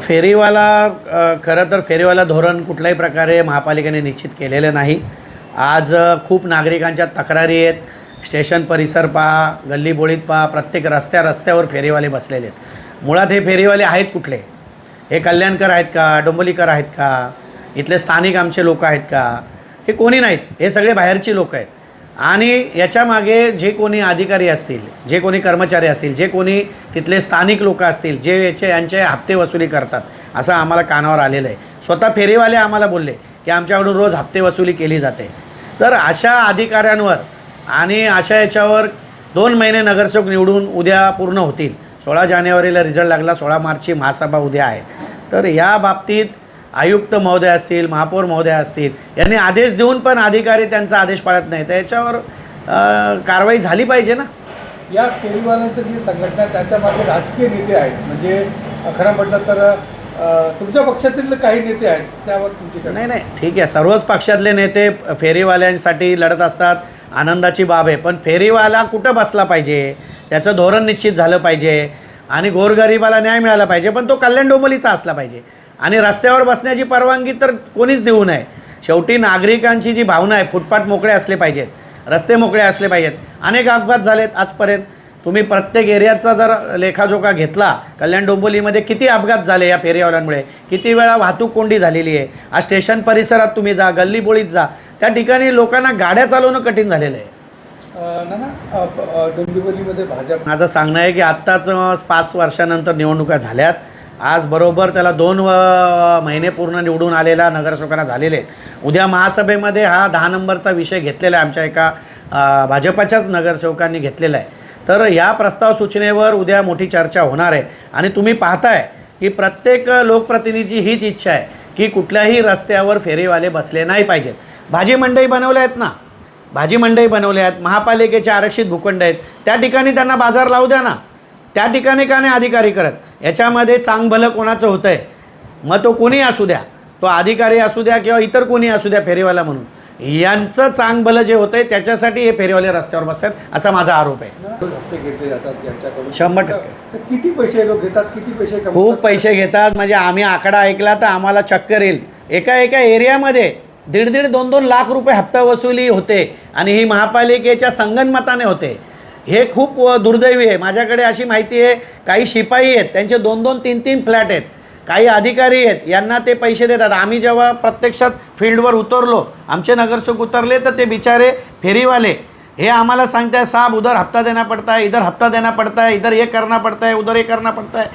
फेरीवाला खरं तर फेरीवाला धोरण कुठल्याही प्रकारे महापालिकेने निश्चित केलेलं नाही. आज खूप नागरिकांच्या तक्रारी आहेत. स्टेशन परिसर पहा, गल्लीबोळीत पहा, प्रत्येक रस्त्यावर फेरीवाले बसलेले आहेत. मुळात हे फेरीवाले आहेत कुठले? हे कल्याणकर आहेत का? डोंबिवलीकर आहेत का? इथले स्थानिक आमचे लोक आहेत का? हे कोणी नाहीत. हे सगळे बाहेरची लोक आहेत. आणि याच्यामागे जे कोणी अधिकारी असतील, जे कोणी कर्मचारी असतील, जे कोणी तिथले स्थानिक लोक असतील, जे यांचे हप्ते वसुली करतात, असं आम्हाला कानावर आलेलं आहे. स्वतः फेरीवाले आम्हाला बोलले की आमच्याकडून रोज हप्ते वसुली केली जाते. तर अशा अधिकाऱ्यांवर आणि अशा याच्यावर 2 महिने नगरसेवक निवडून उद्या पूर्ण होतील. 16 जानेवारीला रिझल्ट लागला. 16 मार्चची महासभा उद्या आहे. तर या बाबतीत आयुक्त महोदय असतील, महापौर महोदय असतील, यांनी आदेश देऊन पण अधिकारी त्यांचा आदेश पाळत नाही. तर याच्यावर कारवाई झाली पाहिजे ना. या फेरीवाल्यांचं जी संघटना आहे त्याच्यामागे राजकीय नेते आहेत. म्हणजे खरं म्हटलं तर तुमच्या पक्षातील काही नेते आहेत, त्यावर तुमची नाही, ठीक आहे. सर्वच पक्षातले नेते फेरीवाल्यांसाठी लढत असतात. आनंदाची बाब आहे. पण फेरीवाला कुठं बसला पाहिजे, त्याचं धोरण निश्चित झालं पाहिजे आणि गोरगरिबाला न्याय मिळाला पाहिजे. पण तो कल्याण डोंबिवलीचा असला पाहिजे. आणि रस्त्यावर बसण्याची परवानगी तर कोणीच देऊ नये. शेवटी नागरिकांची जी भावना आहे, फुटपाथ मोकळे असले पाहिजेत, रस्ते मोकळे असले पाहिजेत. अनेक अपघात झालेत आजपर्यंत. तुम्ही प्रत्येक एरियाचा जर लेखाजोखा घेतला, कल्याण डोंबिवलीमध्ये किती अपघात झाले या फेरीवाल्यांमुळे, किती वेळा वाहतूक कोंडी झालेली आहे. आज स्टेशन परिसरात तुम्ही जा, गल्लीबोळीत जा, त्या ठिकाणी लोकांना गाड्या चालवणं कठीण झालेलं आहे. डोंबिवलीमध्ये भाजप, माझं सांगणं आहे की आत्ताच 5 वर्षानंतर निवडणुका झाल्यात. आज बरोबर त्याला 2 महिने पूर्ण निवडून आलेला नगरसेवकांना झालेले आहेत. उद्या महासभेमध्ये हा 10 नंबरचा विषय घेतलेला आहे. आमच्या एका भाजपाच्याच नगरसेवकांनी घेतलेला आहे. तर या प्रस्ताव सूचनेवर उद्या मोठी चर्चा होणार आहे. आणि तुम्ही पाहताय की प्रत्येक लोकप्रतिनिधीची हीच इच्छा आहे की कुठल्याही रस्त्यावर फेरीवाले बसले नाही पाहिजेत. भाजी मंडई बनवल्या आहेत ना, भाजी मंडई बनवल्या आहेत. महापालिकेचे आरक्षित भूखंड आहेत, त्या ठिकाणी त्यांना बाजार लावू द्या ना. त्या ठिकाणी का नाही अधिकारी करत? याच्यामध्ये चांगभलं कोणाचं होतं आहे, मग तो कोणी असू द्या, तो अधिकारी असू द्या किंवा इतर कोणी असू द्या फेरीवाला म्हणून, यांचं चांगभलं जे होतं आहे त्याच्यासाठी हे फेरीवाले रस्त्यावर बसतात असा माझा आरोप आहे. हप्ते घेतले जातात यांच्याकडून 100%. तर किती पैसे लोक घेतात, किती पैसे खूप पैसे घेतात. म्हणजे आम्ही आकडा ऐकला तर आम्हाला चक्कर येईल. एका एरियामध्ये 1.5 ते 2 लाख रुपये हप्ता वसुली होते आणि ही महापालिकेच्या संगनमताने होते. हे खूप दुर्दैवी आहे. माझ्याकडे अशी माहिती आहे, काही शिपाई आहेत, त्यांचे 2-2, 3-3 फ्लॅट आहेत. काही अधिकारी आहेत, यांना ते पैसे देतात. आम्ही जेव्हा प्रत्यक्षात फील्डवर उतरलो, आमचे नगरसेवक उतरले, तर ते बिचारे फेरीवाले हे आम्हाला सांगताय, साहब उधर हफ्ता देना पड़ता है, इधर हफ्ता देना पड़ता है, इधर ये करना पड़ता है, उधर ये करना पड़ता है.